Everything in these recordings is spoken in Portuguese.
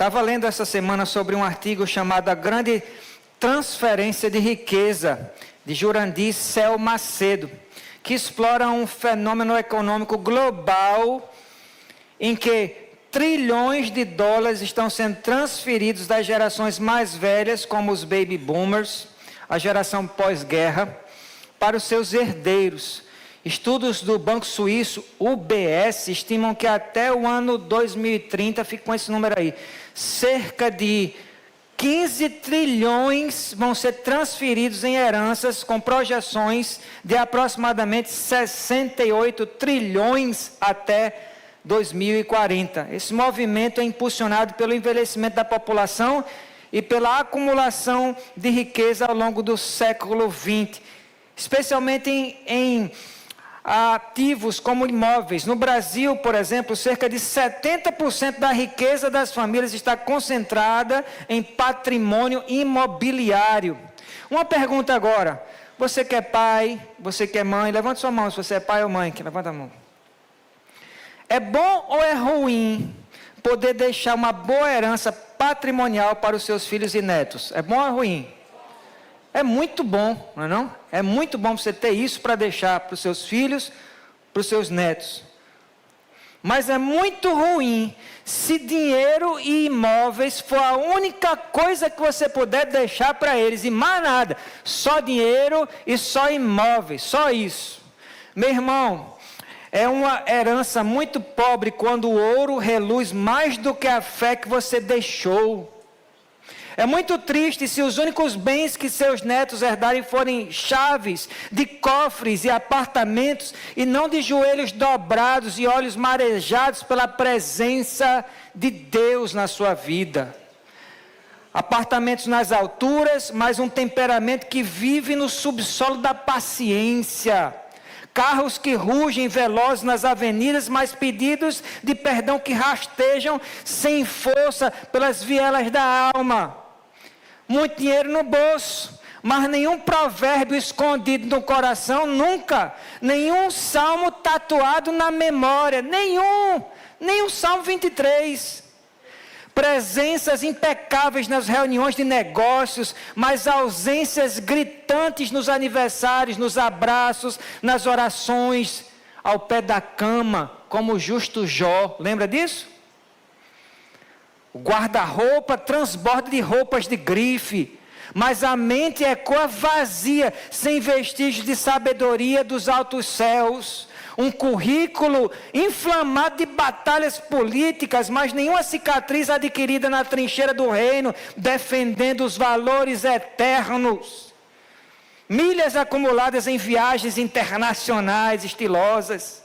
Estava lendo essa semana sobre um artigo chamado A Grande Transferência de Riqueza, de Jurandir Cel Macedo, que explora um fenômeno econômico global em que trilhões de dólares estão sendo transferidos das gerações mais velhas, como os baby boomers, a geração pós-guerra, para os seus herdeiros. Estudos do banco suíço UBS estimam que até o ano 2030, fica com esse número aí, cerca de 15 trilhões vão ser transferidos em heranças, com projeções de aproximadamente 68 trilhões até 2040. Esse movimento é impulsionado pelo envelhecimento da população e pela acumulação de riqueza ao longo do século XX, especialmente em ativos como imóveis. No Brasil, por exemplo, cerca de 70% da riqueza das famílias está concentrada em patrimônio imobiliário. Uma pergunta agora: você que é pai, você que é mãe, levante sua mão se você é pai ou mãe, levanta a mão. É bom ou é ruim poder deixar uma boa herança patrimonial para os seus filhos e netos? É bom ou é ruim? É muito bom, não é não? É muito bom você ter isso para deixar para os seus filhos, para os seus netos. Mas é muito ruim se dinheiro e imóveis for a única coisa que você puder deixar para eles, e mais nada, só dinheiro e só imóveis, só isso. Meu irmão, é uma herança muito pobre quando o ouro reluz mais do que a fé que você deixou. É muito triste se os únicos bens que seus netos herdarem forem chaves de cofres e apartamentos, e não de joelhos dobrados e olhos marejados pela presença de Deus na sua vida. Apartamentos nas alturas, mas um temperamento que vive no subsolo da paciência. Carros que rugem velozes nas avenidas, mas pedidos de perdão que rastejam sem força pelas vielas da alma. Muito dinheiro no bolso, mas nenhum provérbio escondido no coração, nunca. Nenhum salmo tatuado na memória, nenhum Salmo 23. Presenças impecáveis nas reuniões de negócios, mas ausências gritantes nos aniversários, nos abraços, nas orações, ao pé da cama, como o justo Jó. Lembra disso? O guarda-roupa transborda de roupas de grife, mas a mente ecoa vazia, sem vestígios de sabedoria dos altos céus. Um currículo inflamado de batalhas políticas, mas nenhuma cicatriz adquirida na trincheira do reino, defendendo os valores eternos. Milhas acumuladas em viagens internacionais estilosas,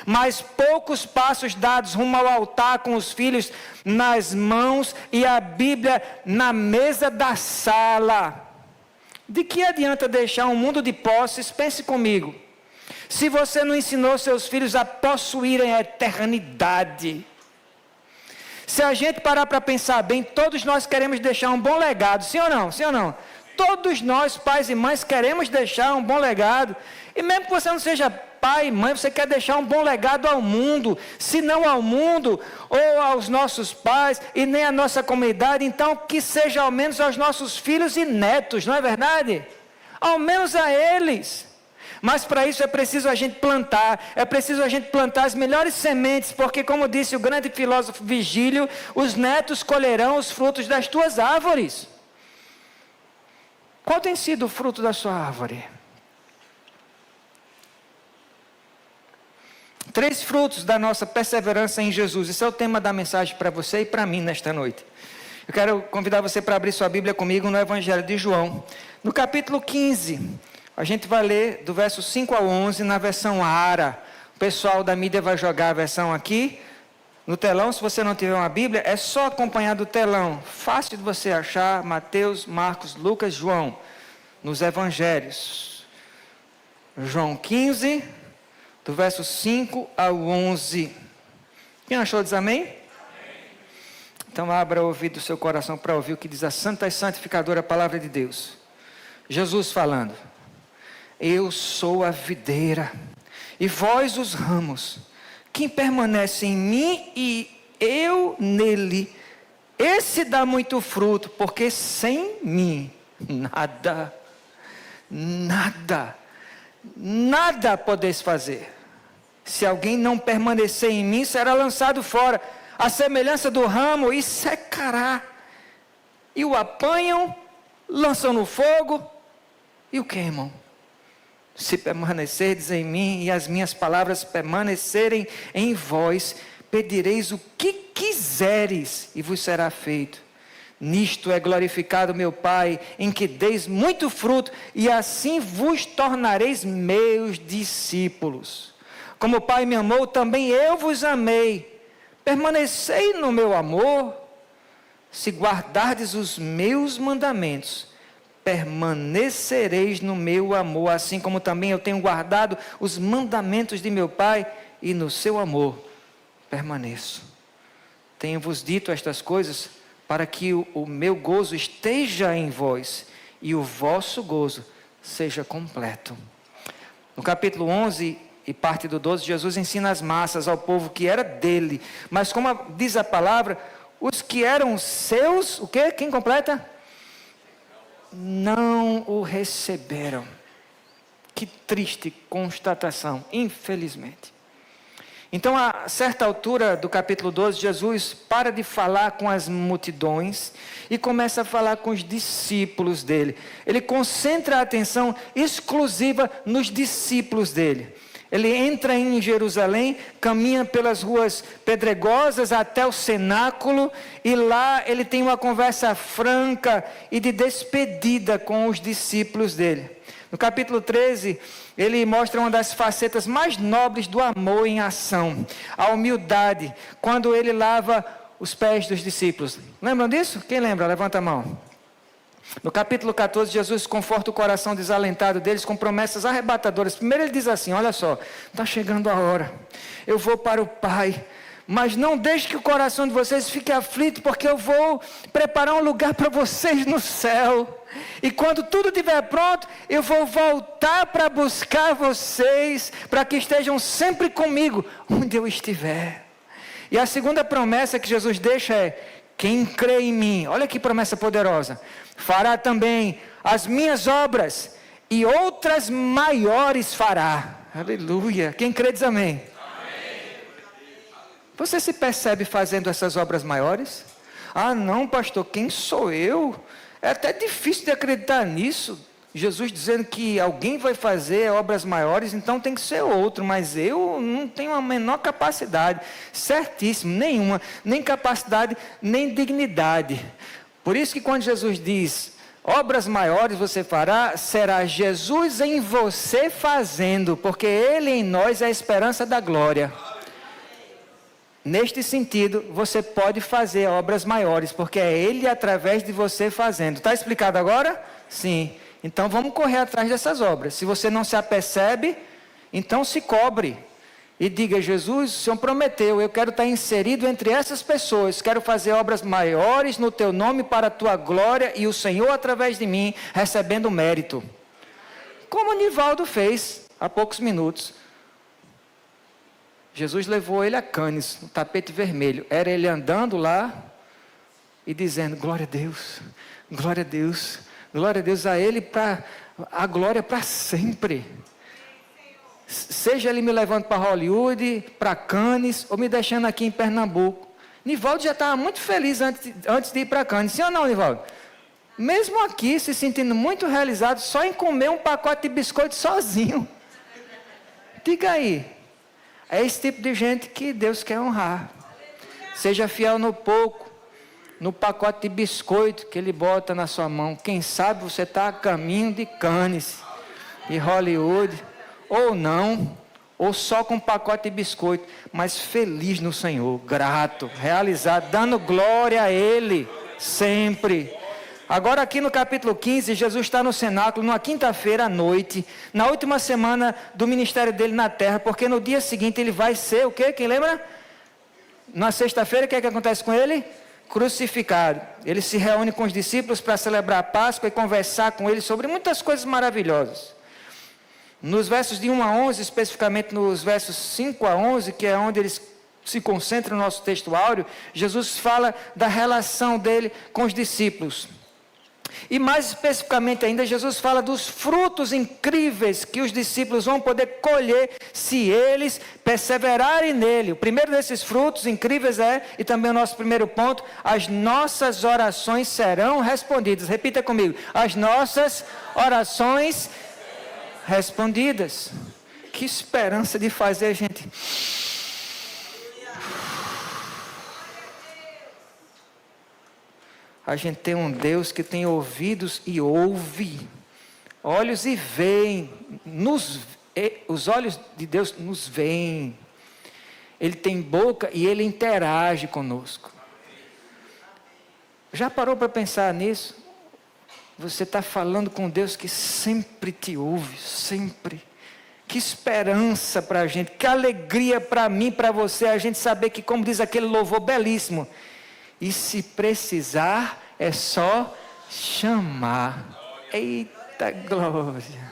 mas poucos passos dados rumo ao altar com os filhos nas mãos e a Bíblia na mesa da sala. De que adianta deixar um mundo de posses? Pense comigo. Se você não ensinou seus filhos a possuírem a eternidade. Se a gente parar para pensar bem, todos nós queremos deixar um bom legado, sim ou não? Sim ou não? Todos nós, pais e mães, queremos deixar um bom legado. E mesmo que você não seja pai e mãe, você quer deixar um bom legado ao mundo. Se não ao mundo, ou aos nossos pais, e nem à nossa comunidade, então que seja ao menos aos nossos filhos e netos, não é verdade? Ao menos a eles. Mas para isso é preciso a gente plantar, as melhores sementes, porque como disse o grande filósofo Vigílio, os netos colherão os frutos das tuas árvores. Qual tem sido o fruto da sua árvore? 3 frutos da nossa perseverança em Jesus. Esse é o tema da mensagem para você e para mim nesta noite. Eu quero convidar você para abrir sua Bíblia comigo no Evangelho de João. No capítulo 15, a gente vai ler do verso 5 ao 11 na versão ARA. O pessoal da mídia vai jogar a versão aqui no telão. Se você não tiver uma Bíblia, é só acompanhar do telão. Fácil de você achar Mateus, Marcos, Lucas, João, nos Evangelhos. João 15, do verso 5 ao 11. Quem achou diz amém? Amém. Então abra o ouvido do seu coração para ouvir o que diz a santa e santificadora palavra de Deus. Jesus falando: eu sou a videira, e vós os ramos. Quem permanece em mim e eu nele, Esse dá muito fruto, porque sem mim, nada podeis fazer. Se alguém não permanecer em mim, será lançado fora, a semelhança do ramo, e secará. E o apanham, lançam no fogo, e o queimam. Se permanecerdes em mim, e as minhas palavras permanecerem em vós, pedireis o que quiseres, e vos será feito. Nisto é glorificado meu Pai, em que deis muito fruto, e assim vos tornareis meus discípulos. Como o Pai me amou, também eu vos amei. Permanecei no meu amor. Se guardardes os meus mandamentos, permanecereis no meu amor, assim como também eu tenho guardado os mandamentos de meu Pai, e no seu amor permaneço. Tenho-vos dito estas coisas, para que o meu gozo esteja em vós, e o vosso gozo seja completo. No capítulo 11 e parte do 12, Jesus ensina as massas ao povo que era dele, mas como diz a palavra, os que eram seus, o quê? Quem completa? Não o receberam. Que triste constatação, infelizmente. Então, a certa altura do capítulo 12, Jesus para de falar com as multidões e começa a falar com os discípulos dele. Ele concentra a atenção exclusiva nos discípulos dele. Ele entra em Jerusalém, caminha pelas ruas pedregosas até o cenáculo, e lá ele tem uma conversa franca e de despedida com os discípulos dele. No capítulo 13, ele mostra uma das facetas mais nobres do amor em ação, a humildade, quando ele lava os pés dos discípulos. Lembram disso? Quem lembra? Levanta a mão. No capítulo 14, Jesus conforta o coração desalentado deles com promessas arrebatadoras. Primeiro ele diz assim, olha só, está chegando a hora, eu vou para o Pai, mas não deixe que o coração de vocês fique aflito, porque eu vou preparar um lugar para vocês no céu. E quando tudo estiver pronto, eu vou voltar para buscar vocês, para que estejam sempre comigo, onde eu estiver. E a segunda promessa que Jesus deixa é, quem crê em mim, olha que promessa poderosa, fará também as minhas obras, e outras maiores fará. Aleluia. Quem crê diz amém. Você se percebe fazendo essas obras maiores? Ah não, pastor, quem sou eu? É até difícil de acreditar nisso. Jesus dizendo que alguém vai fazer obras maiores, então tem que ser outro, mas eu não tenho a menor capacidade, certíssimo, nenhuma, nem capacidade, nem dignidade. Por isso que quando Jesus diz, obras maiores você fará, será Jesus em você fazendo, porque Ele em nós é a esperança da glória. Neste sentido, você pode fazer obras maiores, porque é Ele através de você fazendo. Está explicado agora? Sim. Então vamos correr atrás dessas obras. Se você não se apercebe, então se cobre. E diga, Jesus, o Senhor prometeu, eu quero estar inserido entre essas pessoas, quero fazer obras maiores no Teu nome para a Tua glória, e o Senhor através de mim, recebendo mérito. Como Nivaldo fez há poucos minutos. Jesus levou ele a Canes, no tapete vermelho. Era ele andando lá e dizendo, glória a Deus, glória a Deus, glória a Deus, a Ele para a glória para sempre. Seja Ele me levando para Hollywood, para Canes, ou me deixando aqui em Pernambuco. Nivaldo já estava muito feliz antes de ir para Canes, sim ou não, Nivaldo? Mesmo aqui, se sentindo muito realizado, só em comer um pacote de biscoito sozinho. Diga aí. É esse tipo de gente que Deus quer honrar. Seja fiel no pouco, no pacote de biscoito que Ele bota na sua mão. Quem sabe você está a caminho de Cannes, de Hollywood, ou não, ou só com um pacote de biscoito, mas feliz no Senhor, grato, realizado, dando glória a Ele, sempre. Agora aqui no capítulo 15, Jesus está no cenáculo, numa quinta-feira à noite, na última semana do ministério dele na terra, porque no dia seguinte ele vai ser, o quê? Quem lembra? Na sexta-feira, o que é que acontece com ele? Crucificado. Ele se reúne com os discípulos para celebrar a Páscoa e conversar com eles sobre muitas coisas maravilhosas. Nos versos de 1 a 11, especificamente nos versos 5 a 11, que é onde eles se concentra no nosso texto áureo, Jesus fala da relação dele com os discípulos. E mais especificamente ainda, Jesus fala dos frutos incríveis que os discípulos vão poder colher se eles perseverarem nele. O primeiro desses frutos incríveis e também o nosso primeiro ponto, as nossas orações serão respondidas. Repita comigo, as nossas orações respondidas. Que esperança de fazer a gente... A gente tem um Deus que tem ouvidos e ouve, olhos e veem, os olhos de Deus nos veem, Ele tem boca e Ele interage conosco. Já parou para pensar nisso? Você está falando com Deus que sempre te ouve, sempre. Que esperança para a gente, que alegria para mim, para você, a gente saber que, como diz aquele louvor belíssimo, e se precisar, é só chamar. Eita glória!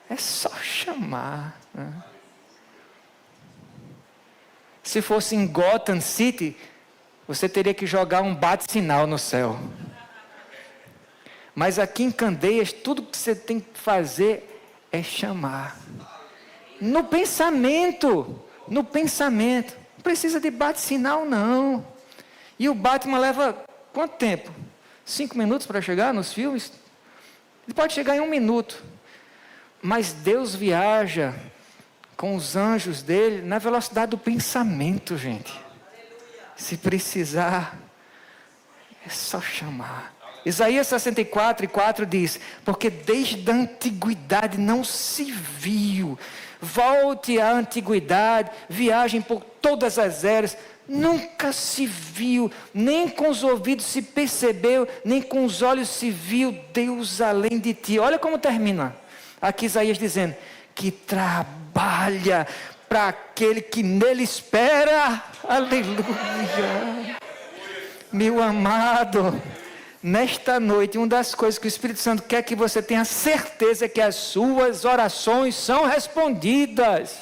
É só chamar. Né? Se fosse em Gotham City, você teria que jogar um bate-sinal no céu. Mas aqui em Candeias, tudo que você tem que fazer é chamar. No pensamento. Não precisa de bate-sinal, não. E o Batman leva quanto tempo? 5 minutos para chegar nos filmes? Ele pode chegar em 1 minuto. Mas Deus viaja com os anjos dele na velocidade do pensamento, gente. Se precisar, é só chamar. Isaías 64:4 diz, porque desde a antiguidade não se viu. Volte à antiguidade, viagem por todas as eras. Nunca se viu, nem com os ouvidos se percebeu, nem com os olhos se viu Deus além de ti. Olha como termina. Aqui Isaías dizendo, que trabalha para aquele que nele espera. Aleluia. Meu amado, nesta noite, uma das coisas que o Espírito Santo quer que você tenha certeza é que as suas orações são respondidas.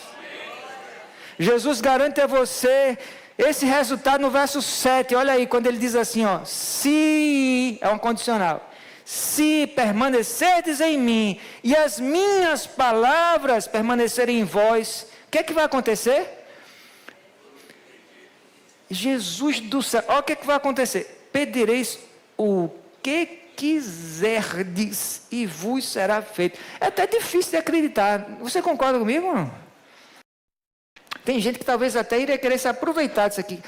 Jesus garante a você esse resultado no verso 7, olha aí, quando ele diz assim, se, é um condicional, se permanecerdes em mim, e as minhas palavras permanecerem em vós, o que é que vai acontecer? Jesus do céu, olha o que é que vai acontecer, pedireis o que quiserdes, e vos será feito. É até difícil de acreditar, você concorda comigo, não? Tem gente que talvez até iria querer se aproveitar disso aqui.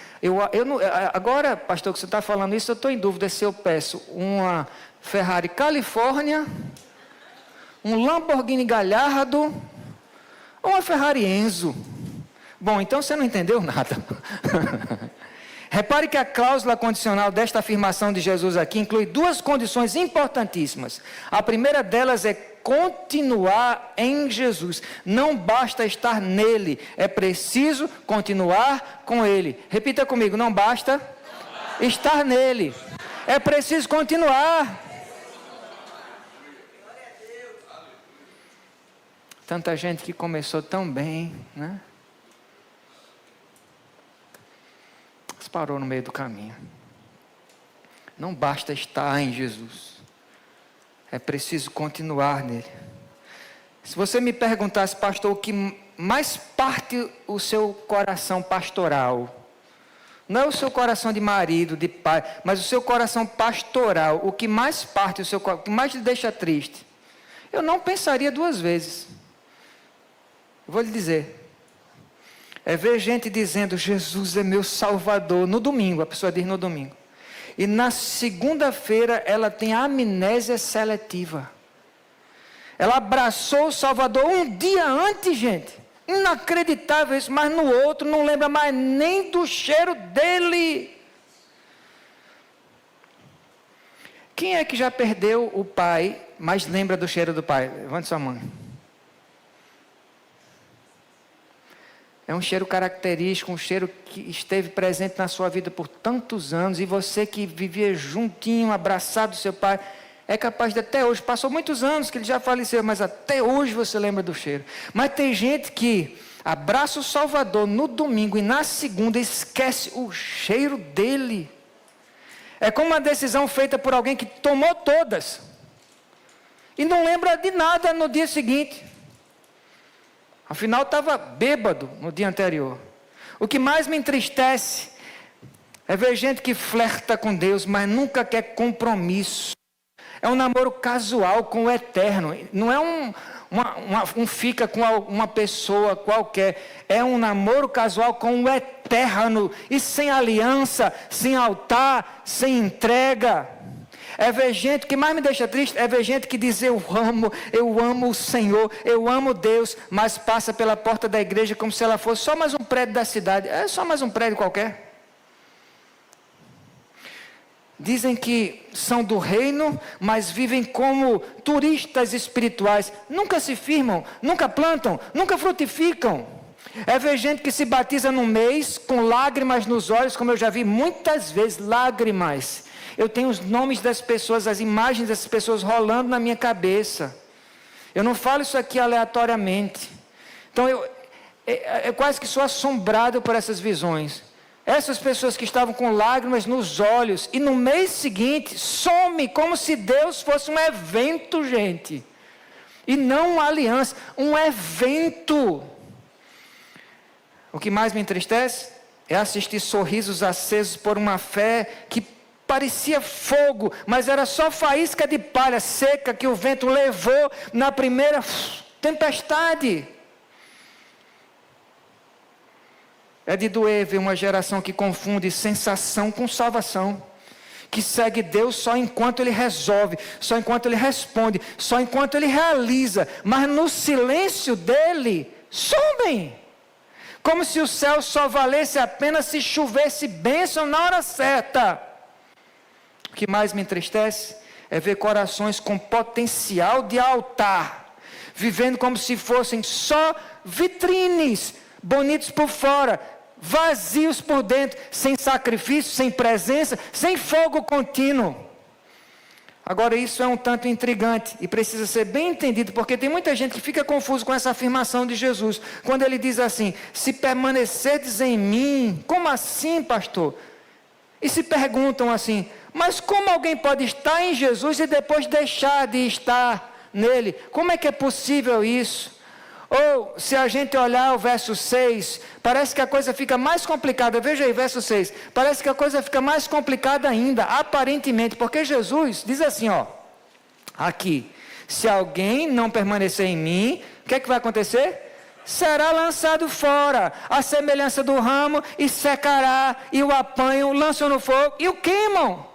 Agora, pastor, que você está falando isso, eu estou em dúvida se eu peço uma Ferrari Califórnia, um Lamborghini Gallardo, ou uma Ferrari Enzo. Bom, então você não entendeu nada. Repare que a cláusula condicional desta afirmação de Jesus aqui inclui 2 condições importantíssimas. A primeira delas é continuar em Jesus. Não basta estar nele, é preciso continuar com ele. Repita comigo, não basta estar nele, é preciso continuar. Tanta gente que começou tão bem, né? Parou no meio do caminho. Não basta estar em Jesus, é preciso continuar nele. Se você me perguntasse, pastor, o que mais parte o seu coração pastoral, não é o seu coração de marido, de pai, mas o seu coração pastoral, o que mais parte o seu coração, o que mais lhe deixa triste, eu não pensaria 2 vezes. Eu vou lhe dizer, é ver gente dizendo, Jesus é meu Salvador, no domingo, a pessoa diz no domingo. E na segunda-feira ela tem amnésia seletiva. Ela abraçou o Salvador um dia antes, gente. Inacreditável isso, mas no outro não lembra mais nem do cheiro dele. Quem é que já perdeu o pai, mas lembra do cheiro do pai? Levante sua mão. É um cheiro característico, um cheiro que esteve presente na sua vida por tantos anos, e você que vivia juntinho, abraçado do seu pai, é capaz de até hoje, passou muitos anos que ele já faleceu, mas até hoje você lembra do cheiro. Mas tem gente que abraça o Salvador no domingo e na segunda esquece o cheiro dele. É como uma decisão feita por alguém que tomou todas e não lembra de nada no dia seguinte. Afinal, estava bêbado no dia anterior. O que mais me entristece é ver gente que flerta com Deus, mas nunca quer compromisso. É um namoro casual com o eterno. Não é um fica com uma pessoa qualquer. É um namoro casual com o eterno. E sem aliança, sem altar, sem entrega. É ver gente, o que mais me deixa triste é ver gente que diz eu amo o Senhor, eu amo Deus, mas passa pela porta da igreja como se ela fosse só mais um prédio da cidade. É só mais um prédio qualquer. Dizem que são do reino, mas vivem como turistas espirituais. Nunca se firmam, nunca plantam, nunca frutificam. É ver gente que se batiza num mês com lágrimas nos olhos, como eu já vi muitas vezes, lágrimas. Eu tenho os nomes das pessoas, as imagens dessas pessoas rolando na minha cabeça. Eu não falo isso aqui aleatoriamente. Então eu quase que sou assombrado por essas visões. Essas pessoas que estavam com lágrimas nos olhos e no mês seguinte some como se Deus fosse um evento, gente. E não uma aliança, um evento. O que mais me entristece é assistir sorrisos acesos por uma fé que parecia fogo, mas era só faísca de palha seca que o vento levou na primeira tempestade. É de doer ver uma geração que confunde sensação com salvação, que segue Deus só enquanto Ele resolve, só enquanto Ele responde, só enquanto Ele realiza, mas no silêncio dEle, somem, como se o céu só valesse a pena se chovesse bênção na hora certa. O que mais me entristece é ver corações com potencial de altar, vivendo como se fossem só vitrines, bonitos por fora, vazios por dentro, sem sacrifício, sem presença, sem fogo contínuo. Agora isso é um tanto intrigante e precisa ser bem entendido, porque tem muita gente que fica confuso com essa afirmação de Jesus, quando ele diz assim: se permanecerdes em mim. Como assim, pastor? E se perguntam assim: mas como alguém pode estar em Jesus e depois deixar de estar nele? Como é que é possível isso? Ou, se a gente olhar o verso 6, parece que a coisa fica mais complicada. Veja aí, verso 6. Parece que a coisa fica mais complicada ainda, aparentemente, porque Jesus diz assim, ó, aqui: se alguém não permanecer em mim, o que é que vai acontecer? Será lançado fora, a semelhança do ramo, e secará, e o apanham, lançam no fogo, e o queimam.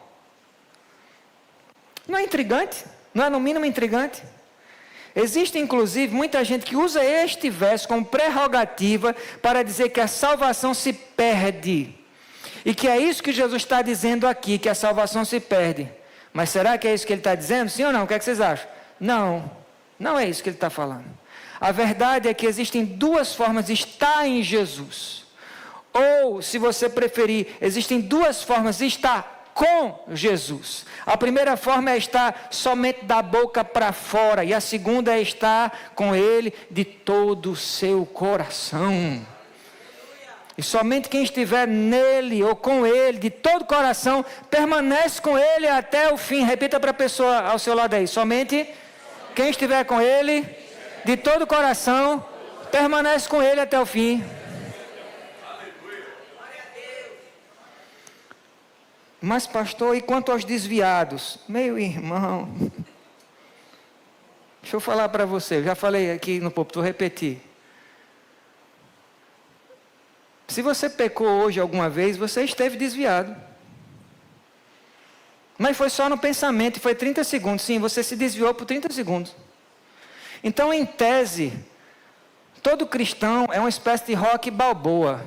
Não é intrigante? Não é no mínimo intrigante? Existe inclusive muita gente que usa este verso como prerrogativa para dizer que a salvação se perde. E que é isso que Jesus está dizendo aqui, que a salvação se perde. Mas será que é isso que ele está dizendo? Sim ou não? O que é que vocês acham? Não, não é isso que ele está falando. A verdade é que existem duas formas de estar em Jesus. Ou, se você preferir, existem duas formas de estar com Jesus. A primeira forma é estar somente da boca para fora, e a segunda é estar com Ele de todo o seu coração. E somente quem estiver nele ou com Ele de todo o coração permanece com Ele até o fim. Repita para a pessoa ao seu lado aí: somente quem estiver com Ele de todo o coração permanece com Ele até o fim. Mas pastor, e quanto aos desviados? Meu irmão, deixa eu falar para você, eu já falei aqui no púlpito, vou repetir. Se você pecou hoje alguma vez, você esteve desviado. Mas foi só no pensamento, foi 30 segundos. Sim, você se desviou por 30 segundos. Então, em tese, todo cristão é uma espécie de Rocky Balboa.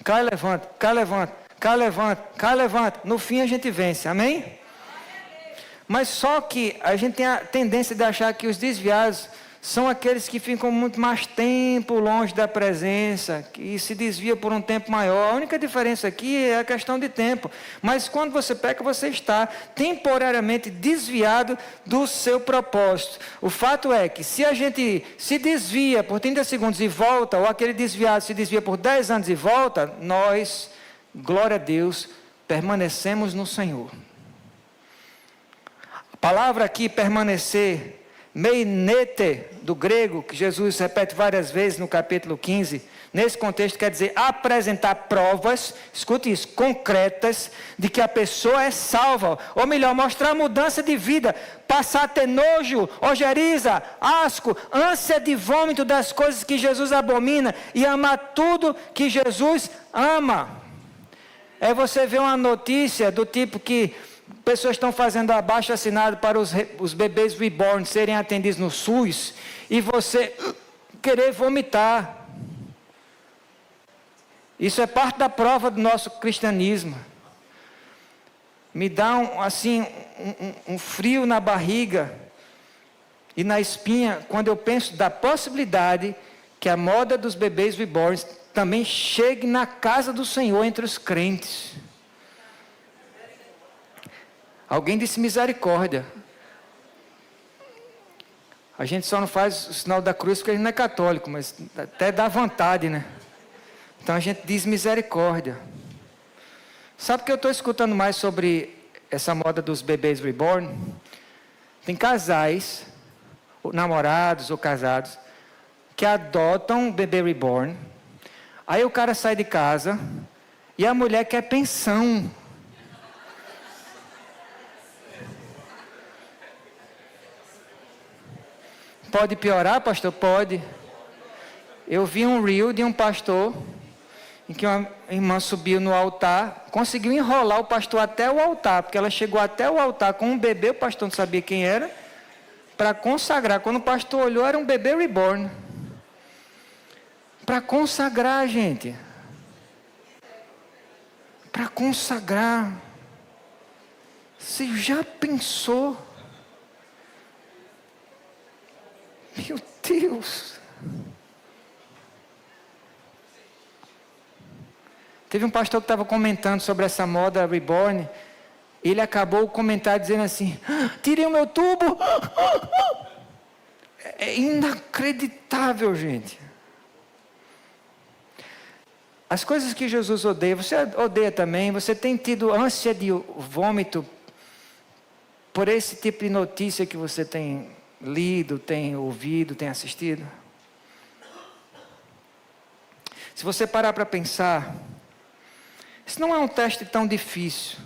Cai, levanta, cai, levanta. Cá levanta, cá levanta. No fim a gente vence, amém? Mas só que a gente tem a tendência de achar que os desviados são aqueles que ficam muito mais tempo longe da presença, que se desvia por um tempo maior. A única diferença aqui é a questão de tempo. Mas quando você peca, você está temporariamente desviado do seu propósito. O fato é que se a gente se desvia por 30 segundos e volta, ou aquele desviado se desvia por 10 anos e volta, nós, glória a Deus, permanecemos no Senhor. A palavra aqui, permanecer, meinete, do grego, que Jesus repete várias vezes no capítulo 15, nesse contexto quer dizer apresentar provas, escute isso, concretas, de que a pessoa é salva, ou melhor, mostrar mudança de vida, passar a ter nojo, ojeriza, asco, ânsia de vômito das coisas que Jesus abomina, e amar tudo que Jesus ama. É você ver uma notícia do tipo que pessoas estão fazendo abaixo-assinado para os bebês reborn serem atendidos no SUS, e você querer vomitar. Isso é parte da prova do nosso cristianismo. Me dá um frio na barriga e na espinha quando eu penso da possibilidade que a moda dos bebês reborn também chegue na casa do Senhor entre os crentes. Alguém disse misericórdia. A gente só não faz o sinal da cruz porque a gente não é católico, mas até dá vontade, né? Então a gente diz misericórdia. Sabe que eu estou escutando mais sobre essa moda dos bebês reborn? Tem casais, namorados ou casados, que adotam um bebê reborn. Aí o cara sai de casa e a mulher quer pensão. Pode piorar, pastor? Pode. Eu vi um reel de um pastor em que uma irmã subiu no altar, conseguiu enrolar o pastor até o altar, porque ela chegou até o altar com um bebê, o pastor não sabia quem era, para consagrar. Quando o pastor olhou, era um bebê reborn. Para consagrar, gente. Para consagrar. Você já pensou? Meu Deus! Teve um pastor que estava comentando sobre essa moda reborn. Ele acabou o comentário dizendo assim: tirei o meu tubo! É inacreditável, gente. As coisas que Jesus odeia, você odeia também. Você tem tido ânsia de vômito por esse tipo de notícia que você tem lido, tem ouvido, tem assistido? Se você parar para pensar, isso não é um teste tão difícil.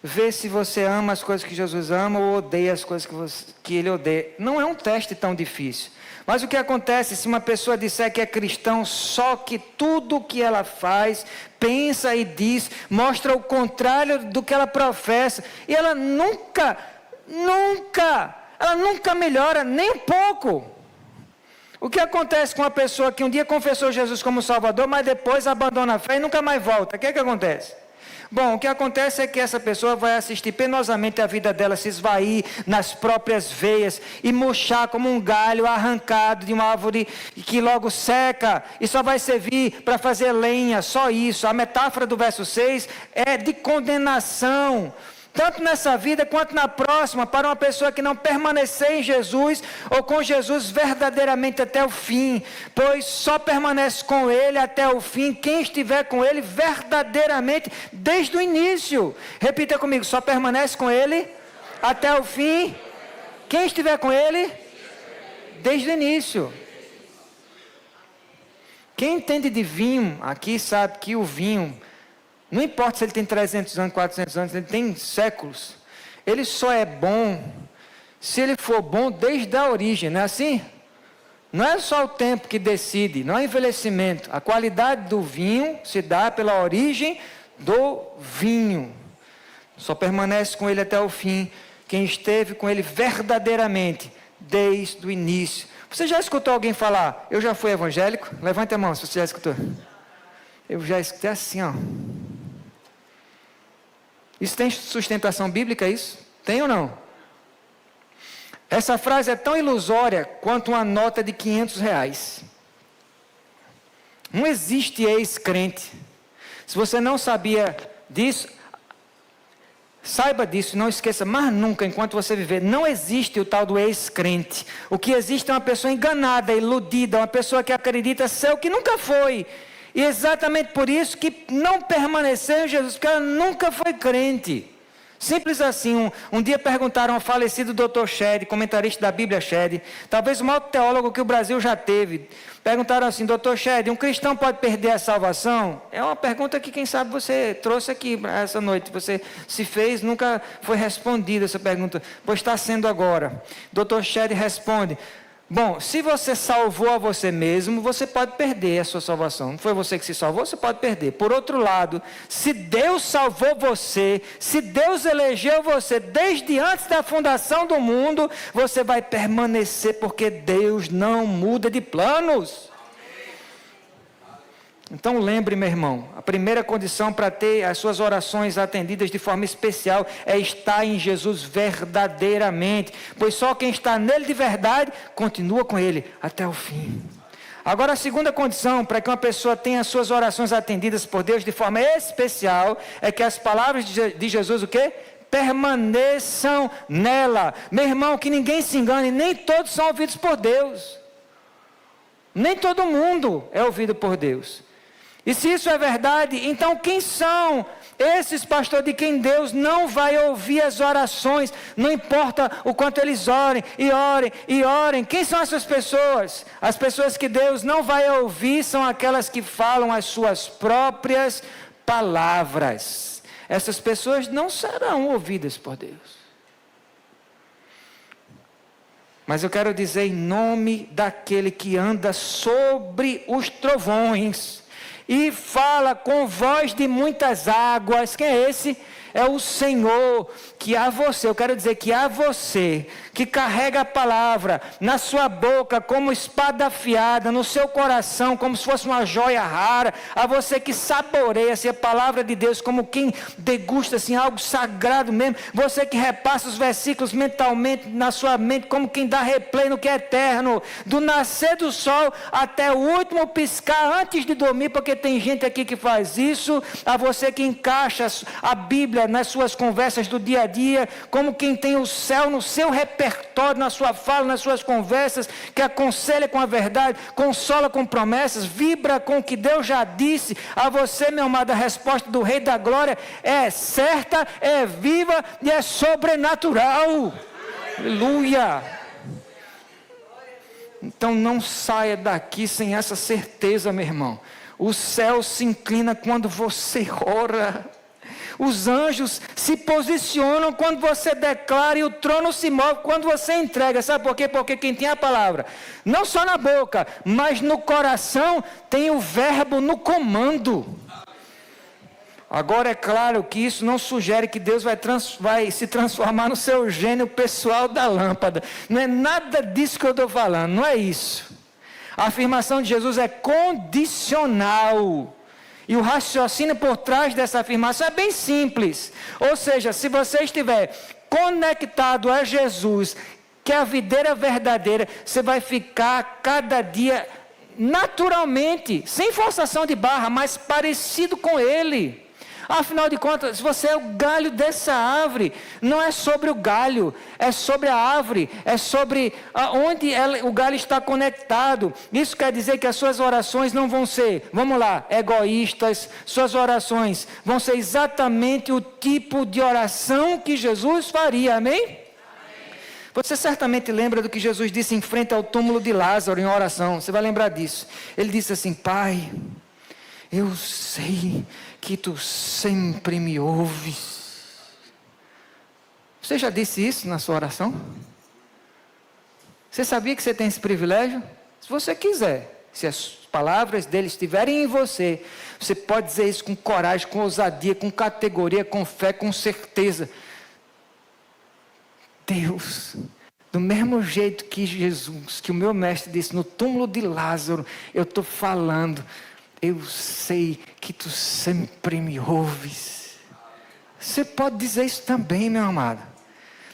Ver se você ama as coisas que Jesus ama ou odeia as coisas que Ele odeia. Não é um teste tão difícil. Mas o que acontece se uma pessoa disser que é cristão, só que tudo o que ela faz, pensa e diz, mostra o contrário do que ela professa, e ela nunca melhora, nem um pouco. O que acontece com uma pessoa que um dia confessou Jesus como Salvador, mas depois abandona a fé e nunca mais volta? O que acontece? Bom, o que acontece é que essa pessoa vai assistir penosamente a vida dela se esvair nas próprias veias e murchar como um galho arrancado de uma árvore que logo seca e só vai servir para fazer lenha, só isso. A metáfora do verso 6 é de condenação, tanto nessa vida quanto na próxima, para uma pessoa que não permanecer em Jesus, ou com Jesus verdadeiramente até o fim, pois só permanece com Ele até o fim quem estiver com Ele verdadeiramente desde o início. Repita comigo: só permanece com Ele até o fim quem estiver com Ele desde o início. Quem entende de vinho aqui sabe que o vinho, não importa se ele tem 300 anos, 400 anos, ele tem séculos. Ele só é bom se ele for bom desde a origem, não é assim? Não é só o tempo que decide, não é envelhecimento. A qualidade do vinho se dá pela origem do vinho. Só permanece com ele até o fim quem esteve com ele verdadeiramente desde o início. Você já escutou alguém falar: eu já fui evangélico? Levante a mão se você já escutou. Eu já escutei assim, ó. Isso tem sustentação bíblica, isso? Tem ou não? Essa frase é tão ilusória quanto uma nota de R$500. Não existe ex-crente. Se você não sabia disso, saiba disso, não esqueça, mas nunca, enquanto você viver, não existe o tal do ex-crente. O que existe é uma pessoa enganada, iludida, uma pessoa que acredita ser o que nunca foi. E exatamente por isso que não permaneceu em Jesus, porque ela nunca foi crente. Simples assim. Um dia perguntaram ao falecido Dr. Shedd, comentarista da Bíblia Shedd, talvez o maior teólogo que o Brasil já teve. Perguntaram assim: Dr. Shedd, um cristão pode perder a salvação? É uma pergunta que quem sabe você trouxe aqui essa noite. Você se fez, nunca foi respondida essa pergunta, pois está sendo agora. Dr. Shedd responde: bom, se você salvou a você mesmo, você pode perder a sua salvação. Não foi você que se salvou, você pode perder. Por outro lado, se Deus salvou você, se Deus elegeu você desde antes da fundação do mundo, você vai permanecer, porque Deus não muda de planos. Então lembre, meu irmão, a primeira condição para ter as suas orações atendidas de forma especial é estar em Jesus verdadeiramente, pois só quem está nele de verdade continua com ele até o fim. Agora, a segunda condição para que uma pessoa tenha as suas orações atendidas por Deus de forma especial é que as palavras de Jesus, o quê? Permaneçam nela. Meu irmão, que ninguém se engane, nem todos são ouvidos por Deus. Nem todo mundo é ouvido por Deus. E se isso é verdade, então quem são esses pastores de quem Deus não vai ouvir as orações? Não importa o quanto eles orem e orem e orem. Quem são essas pessoas? As pessoas que Deus não vai ouvir são aquelas que falam as suas próprias palavras. Essas pessoas não serão ouvidas por Deus. Mas eu quero dizer em nome daquele que anda sobre os trovões e fala com voz de muitas águas. Quem é esse? É o Senhor, que a você, eu quero dizer que a você, que carrega a palavra na sua boca como espada afiada, no seu coração como se fosse uma joia rara, a você que saboreia a palavra de Deus como quem degusta assim, algo sagrado mesmo, você que repassa os versículos mentalmente na sua mente como quem dá replay no que é eterno, do nascer do sol até o último piscar antes de dormir, porque tem gente aqui que faz isso, a você que encaixa a Bíblia nas suas conversas do dia a dia, como quem tem o céu no seu repertório, na sua fala, nas suas conversas, que aconselha com a verdade, consola com promessas, vibra com o que Deus já disse a você, meu amado. A resposta do Rei da Glória é certa, é viva e é sobrenatural. Aleluia! Então não saia daqui sem essa certeza, meu irmão. O céu se inclina quando você ora. Os anjos se posicionam quando você declara, e o trono se move quando você entrega. Sabe por quê? Porque quem tem a palavra, não só na boca, mas no coração, tem o verbo no comando. Agora é claro que isso não sugere que Deus vai se transformar no seu gênio pessoal da lâmpada. Não é nada disso que eu estou falando, não é isso. A afirmação de Jesus é condicional. E o raciocínio por trás dessa afirmação é bem simples. Ou seja, se você estiver conectado a Jesus, que é a videira verdadeira, você vai ficar cada dia naturalmente, sem forçação de barra, mas parecido com Ele. Afinal de contas, você é o galho dessa árvore. Não é sobre o galho, é sobre a árvore, é sobre onde o galho está conectado. Isso quer dizer que as suas orações não vão ser, vamos lá, egoístas. Suas orações vão ser exatamente o tipo de oração que Jesus faria, amém? Você certamente lembra do que Jesus disse em frente ao túmulo de Lázaro em oração. Você vai lembrar disso. Ele disse assim: Pai, eu sei que tu sempre me ouves. Você já disse isso na sua oração? Você sabia que você tem esse privilégio? Se você quiser, se as palavras dele estiverem em você, você pode dizer isso com coragem, com ousadia, com categoria, com fé, com certeza. Deus, do mesmo jeito que Jesus, que o meu mestre disse no túmulo de Lázaro, eu estou falando, eu sei que tu sempre me ouves. Você pode dizer isso também, meu amado.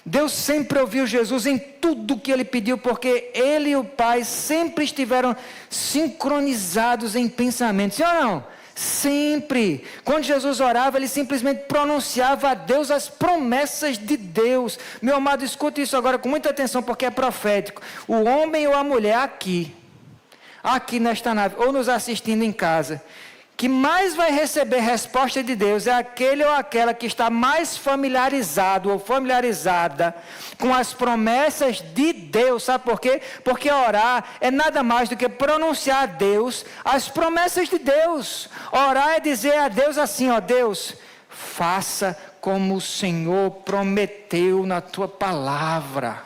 Deus sempre ouviu Jesus em tudo que ele pediu, porque ele e o Pai sempre estiveram sincronizados em pensamento. Sim ou não? Sempre. Quando Jesus orava, ele simplesmente pronunciava a Deus as promessas de Deus. Meu amado, escute isso agora com muita atenção, porque é profético. O homem ou a mulher aqui nesta nave, ou nos assistindo em casa, que mais vai receber resposta de Deus é aquele ou aquela que está mais familiarizado ou familiarizada com as promessas de Deus. Sabe por quê? Porque orar é nada mais do que pronunciar a Deus as promessas de Deus. Orar é dizer a Deus assim, ó, Deus, faça como o Senhor prometeu na tua palavra.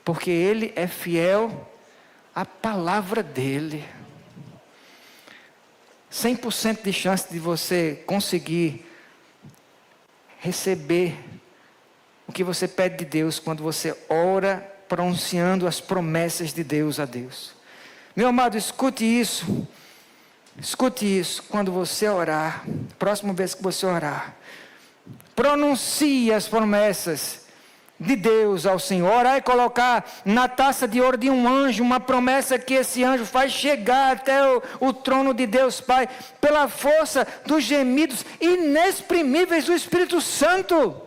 Porque Ele é fiel à palavra dEle. 100% de chance de você conseguir receber o que você pede de Deus quando você ora pronunciando as promessas de Deus a Deus. Meu amado, escute isso quando você orar, próxima vez que você orar, pronuncie as promessas de Deus ao Senhor. Orar é colocar na taça de ouro de um anjo uma promessa que esse anjo faz chegar até o trono de Deus Pai, pela força dos gemidos inexprimíveis do Espírito Santo.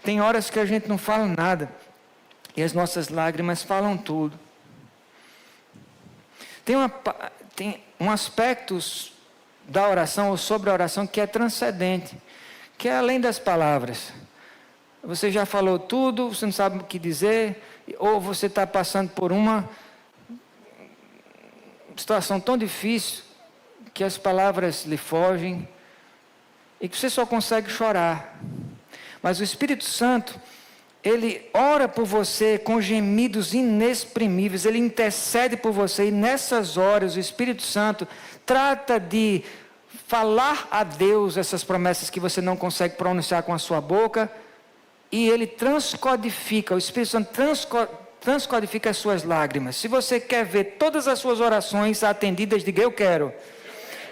Tem horas que a gente não fala nada e as nossas lágrimas falam tudo. Tem um aspecto da oração ou sobre a oração que é transcendente, que é além das palavras. Você já falou tudo, você não sabe o que dizer, ou você está passando por uma situação tão difícil que as palavras lhe fogem e que você só consegue chorar. Mas o Espírito Santo, ele ora por você com gemidos inexprimíveis, ele intercede por você, e nessas horas o Espírito Santo trata de falar a Deus essas promessas que você não consegue pronunciar com a sua boca, e ele transcodifica, o Espírito Santo transcodifica as suas lágrimas. Se você quer ver todas as suas orações atendidas, diga eu quero.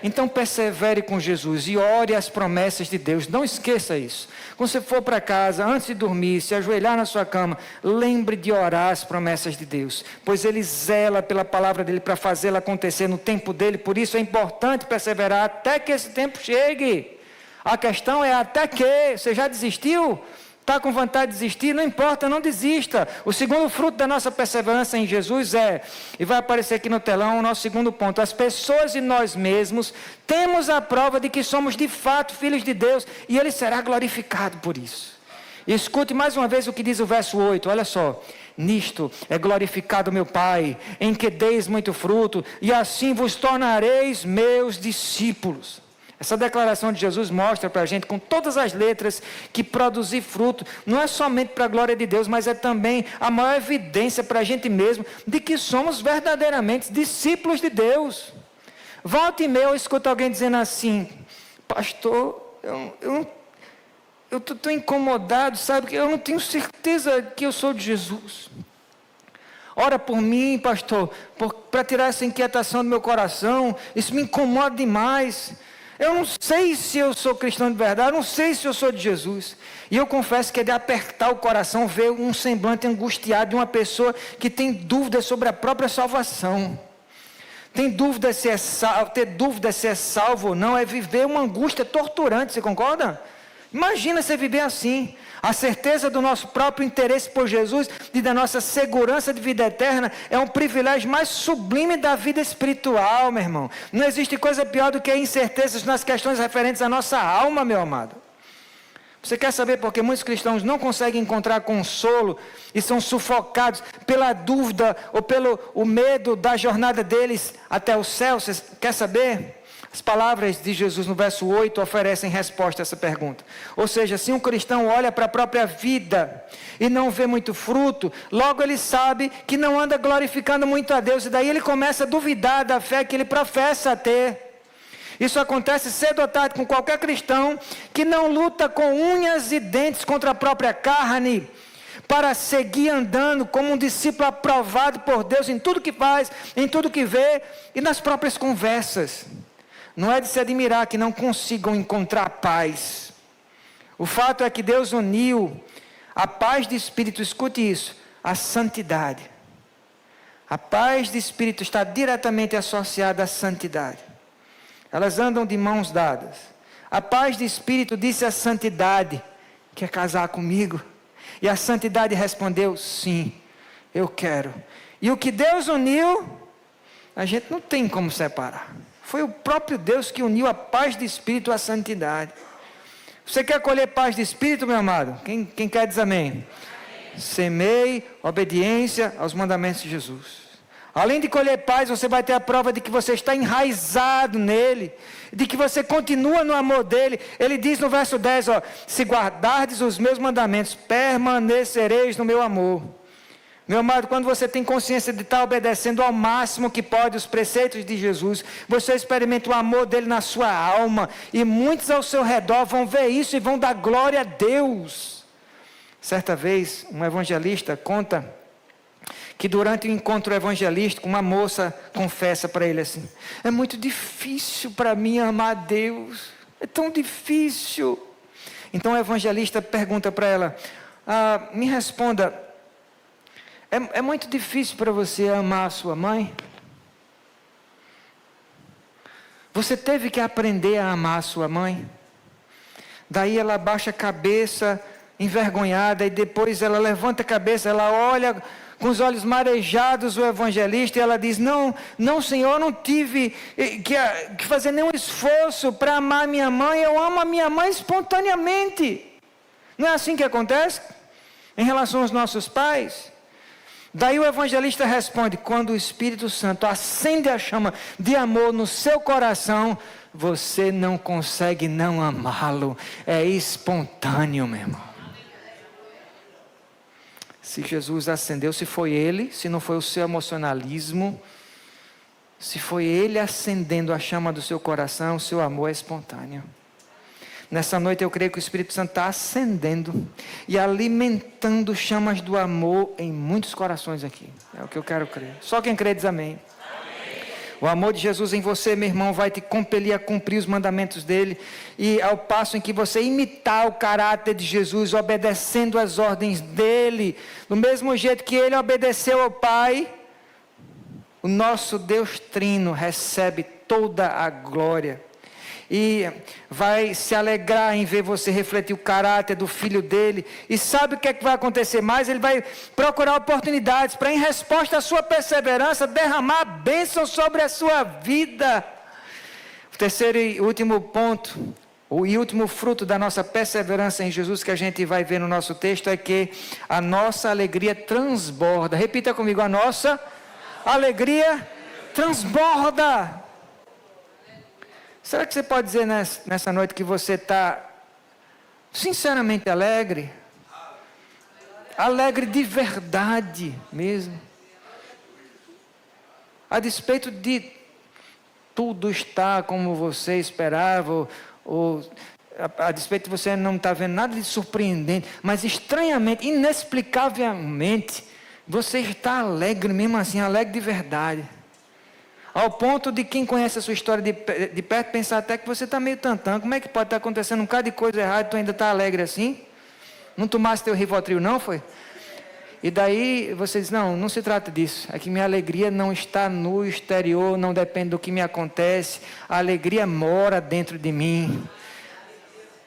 Então persevere com Jesus e ore as promessas de Deus. Não esqueça isso. Quando você for para casa, antes de dormir, se ajoelhar na sua cama, lembre de orar as promessas de Deus, pois Ele zela pela palavra dEle para fazê-la acontecer no tempo dEle. Por isso é importante perseverar até que esse tempo chegue. A questão é até que. Você já desistiu? Está com vontade de desistir? Não importa, não desista. O segundo fruto da nossa perseverança em Jesus e vai aparecer aqui no telão o nosso segundo ponto: as pessoas e nós mesmos temos a prova de que somos de fato filhos de Deus, e Ele será glorificado por isso. E escute mais uma vez o que diz o verso 8, olha só: nisto é glorificado meu Pai, em que deis muito fruto, e assim vos tornareis meus discípulos. Essa declaração de Jesus mostra para a gente, com todas as letras, que produzir fruto não é somente para a glória de Deus, mas é também a maior evidência para a gente mesmo de que somos verdadeiramente discípulos de Deus. Volta e meia eu escuto alguém dizendo assim: pastor, eu estou incomodado, sabe, que eu não tenho certeza que eu sou de Jesus. Ora por mim, pastor, para tirar essa inquietação do meu coração, isso me incomoda demais. Eu não sei se eu sou cristão de verdade, eu não sei se eu sou de Jesus. E eu confesso que é de apertar o coração ver um semblante angustiado de uma pessoa que tem dúvidas sobre a própria salvação. Tem dúvida se é salvo, ter dúvida se é salvo ou não, é viver uma angústia torturante, você concorda? Imagina você viver assim. A certeza do nosso próprio interesse por Jesus e da nossa segurança de vida eterna é um privilégio mais sublime da vida espiritual, meu irmão. Não existe coisa pior do que incertezas nas questões referentes à nossa alma, meu amado. Você quer saber por que muitos cristãos não conseguem encontrar consolo e são sufocados pela dúvida ou pelo o medo da jornada deles até o céu? Você quer saber? As palavras de Jesus no verso 8 oferecem resposta a essa pergunta. Ou seja, se um cristão olha para a própria vida e não vê muito fruto, logo ele sabe que não anda glorificando muito a Deus, e daí ele começa a duvidar da fé que ele professa ter. Isso acontece cedo ou tarde com qualquer cristão que não luta com unhas e dentes contra a própria carne, para seguir andando como um discípulo aprovado por Deus em tudo que faz, em tudo que vê e nas próprias conversas. Não é de se admirar que não consigam encontrar paz. O fato é que Deus uniu a paz de espírito, escute isso, a santidade. A paz de espírito está diretamente associada à santidade. Elas andam de mãos dadas. A paz de espírito disse à santidade: quer casar comigo? E a santidade respondeu: sim, eu quero. E o que Deus uniu, a gente não tem como separar. Foi o próprio Deus que uniu a paz de espírito à santidade. Você quer colher paz de espírito, meu amado? Quem quer diz amém? Amém. Semeie obediência aos mandamentos de Jesus. Além de colher paz, você vai ter a prova de que você está enraizado nele, de que você continua no amor dele. Ele diz no verso 10, se guardardes os meus mandamentos, permanecereis no meu amor. Meu amado, quando você tem consciência de estar obedecendo ao máximo que pode os preceitos de Jesus, você experimenta o amor dele na sua alma, e muitos ao seu redor vão ver isso e vão dar glória a Deus. Certa vez, um evangelista conta que durante o encontro evangelístico, uma moça confessa para ele assim: é muito difícil para mim amar a Deus, é tão difícil. Então o evangelista pergunta para ela: me responda, é muito difícil para você amar a sua mãe? Você teve que aprender a amar a sua mãe? Daí ela abaixa a cabeça, envergonhada, e depois ela levanta a cabeça, ela olha com os olhos marejados o evangelista, e ela diz: não Senhor, eu não tive que fazer nenhum esforço para amar minha mãe, eu amo a minha mãe espontaneamente. Não é assim que acontece em relação aos nossos pais? Daí o evangelista responde: quando o Espírito Santo acende a chama de amor no seu coração, você não consegue não amá-lo, é espontâneo, meu irmão. Se Jesus acendeu, se foi ele, se não foi o seu emocionalismo, se foi ele acendendo a chama do seu coração, o seu amor é espontâneo. Nessa noite eu creio que o Espírito Santo está acendendo e alimentando chamas do amor em muitos corações aqui. É o que eu quero crer. Só quem crê diz amém. O amor de Jesus em você, meu irmão, vai te compelir a cumprir os mandamentos dele. E ao passo em que você imitar o caráter de Jesus, obedecendo às ordens dele, do mesmo jeito que ele obedeceu ao Pai, o nosso Deus Trino recebe toda a glória. E vai se alegrar em ver você refletir o caráter do Filho dele. E sabe o que é que vai acontecer mais? Ele vai procurar oportunidades para, em resposta à sua perseverança, derramar bênção sobre a sua vida. O terceiro e último ponto, e último fruto da nossa perseverança em Jesus, que a gente vai ver no nosso texto, é que a nossa alegria transborda. Repita comigo: a nossa alegria transborda. Será que você pode dizer nessa noite que você está sinceramente alegre? Alegre de verdade mesmo? A despeito de tudo estar como você esperava, ou a despeito de você não estar vendo nada de surpreendente, mas estranhamente, inexplicavelmente, você está alegre mesmo assim, alegre de verdade. Ao ponto de quem conhece a sua história de perto pensar até que você está meio tantão. Como é que pode estar acontecendo um bocado de coisa errada e tu ainda está alegre assim? Não tomaste teu Rivotril não, foi? E daí você diz: não se trata disso. É que minha alegria não está no exterior, não depende do que me acontece. A alegria mora dentro de mim.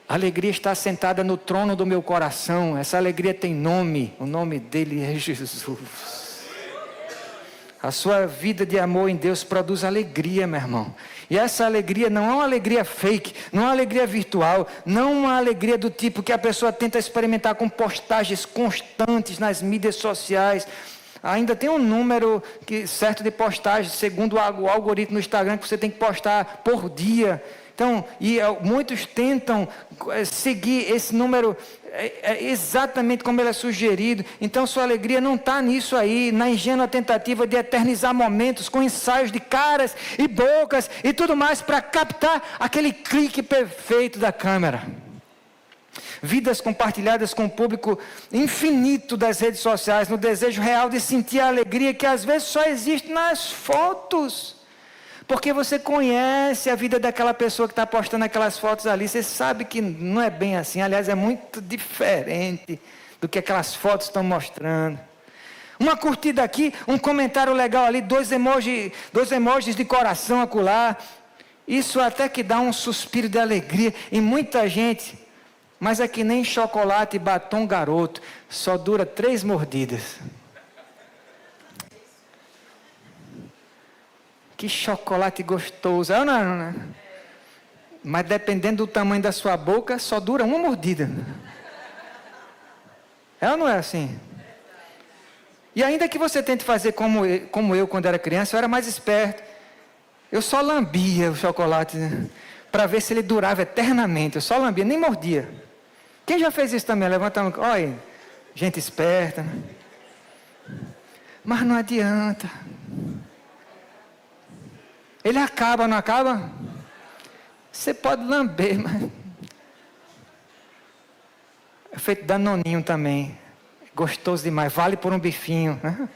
A alegria está sentada no trono do meu coração. Essa alegria tem nome. O nome dele é Jesus. A sua vida de amor em Deus produz alegria, meu irmão. E essa alegria não é uma alegria fake, não é uma alegria virtual, não é uma alegria do tipo que a pessoa tenta experimentar com postagens constantes nas mídias sociais. Ainda tem um número certo de postagens, segundo o algoritmo do Instagram, que você tem que postar por dia. Então, muitos tentam seguir esse número exatamente como ele é sugerido. Então sua alegria não está nisso aí, na ingênua tentativa de eternizar momentos com ensaios de caras e bocas e tudo mais para captar aquele clique perfeito da câmera. Vidas compartilhadas com o público infinito das redes sociais, no desejo real de sentir a alegria que às vezes só existe nas fotos. Porque você conhece a vida daquela pessoa que está postando aquelas fotos ali. Você sabe que não é bem assim. Aliás, é muito diferente do que aquelas fotos estão mostrando. Uma curtida aqui, um comentário legal ali, dois emojis de coração acolá. Isso até que dá um suspiro de alegria em muita gente. Mas é que nem chocolate e batom garoto. Só dura 3 mordidas. Que chocolate gostoso. Não. Mas dependendo do tamanho da sua boca, só dura uma mordida. É ou não é assim? E ainda que você tente fazer como eu quando era criança, eu era mais esperto. Eu só lambia o chocolate, né? Para ver se ele durava eternamente. Eu só lambia, nem mordia. Quem já fez isso também? Levanta a mão. Olha, gente esperta. Né? Mas não adianta. Ele acaba, não acaba? Você pode lamber, mas... É feito danoninho também. Gostoso demais. Vale por um bifinho. Né?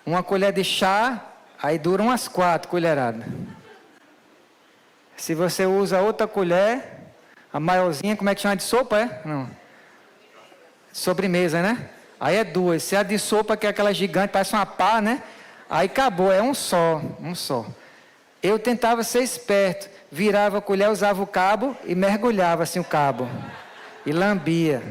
Uma colher de chá, aí dura umas 4 colheradas. Se você usa outra colher, a maiorzinha, como é que chama de sopa, é? Não. Sobremesa, né? Aí é 2. Se a de sopa, que é aquela gigante, parece uma pá, né? Aí acabou, é um só. Eu tentava ser esperto, virava a colher, usava o cabo e mergulhava assim o cabo. E lambia.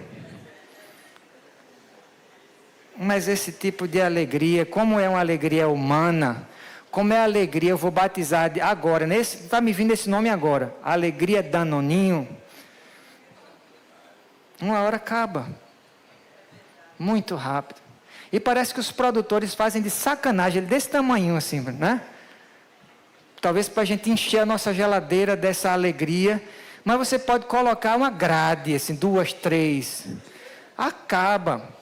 Mas esse tipo de alegria, como é uma alegria humana, como é a alegria, eu vou batizar agora, está me vindo esse nome agora, alegria danoninho, uma hora acaba, muito rápido. E parece que os produtores fazem de sacanagem, desse tamanho assim, né? Talvez para a gente encher a nossa geladeira dessa alegria, mas você pode colocar uma grade, assim, 2, 3, acaba.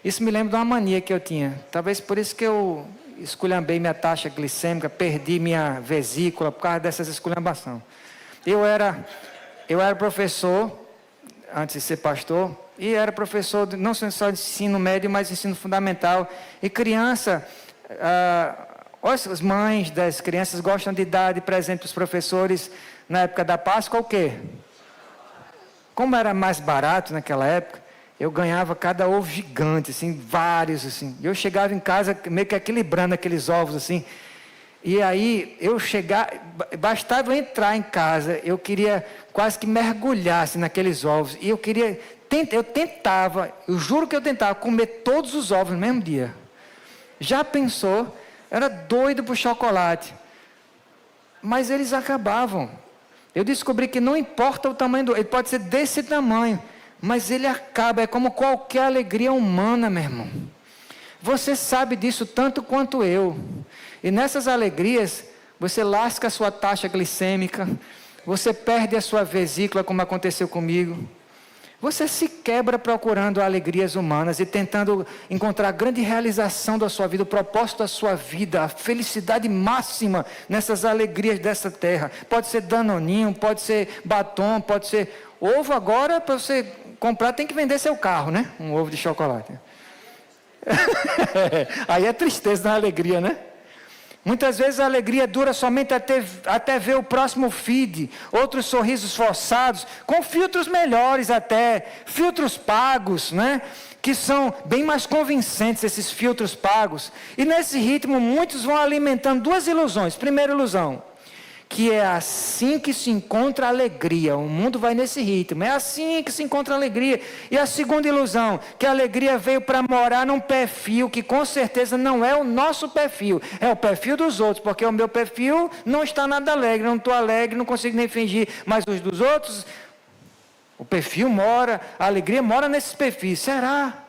Isso me lembra de uma mania que eu tinha, talvez por isso que eu esculhambei minha taxa glicêmica, perdi minha vesícula, por causa dessas esculhambações. Eu era professor, antes de ser pastor, e era professor não só de ensino médio, mas de ensino fundamental. E criança, as mães das crianças gostam de dar de presente para os professores na época da Páscoa o quê? Como era mais barato naquela época, eu ganhava cada ovo gigante, assim, vários, assim. Eu chegava em casa meio que equilibrando aqueles ovos, assim. E aí, bastava eu entrar em casa, eu queria quase que mergulhar assim, naqueles ovos. E eu tentava, eu juro que eu tentava comer todos os ovos no mesmo dia. Já pensou? Eu era doido por chocolate. Mas eles acabavam. Eu descobri que não importa o tamanho ele pode ser desse tamanho, mas ele acaba, é como qualquer alegria humana, meu irmão. Você sabe disso tanto quanto eu. E nessas alegrias, você lasca a sua taxa glicêmica, você perde a sua vesícula, como aconteceu comigo. Você se quebra procurando alegrias humanas e tentando encontrar a grande realização da sua vida, o propósito da sua vida, a felicidade máxima nessas alegrias dessa terra. Pode ser danoninho, pode ser batom, pode ser ovo. Agora, para você comprar, tem que vender seu carro, né? Um ovo de chocolate. Aí é tristeza na alegria, né? Muitas vezes a alegria dura somente até ver o próximo feed, outros sorrisos forçados, com filtros melhores até, filtros pagos, né? Que são bem mais convincentes esses filtros pagos. E nesse ritmo muitos vão alimentando 2 ilusões. Primeira ilusão, que é assim que se encontra a alegria. O mundo vai nesse ritmo, é assim que se encontra a alegria. E a segunda ilusão, que a alegria veio para morar num perfil que com certeza não é o nosso perfil, é o perfil dos outros, porque o meu perfil não está nada alegre, não estou alegre, não consigo nem fingir, mas os dos outros, o perfil mora, a alegria mora nesses perfis. Será?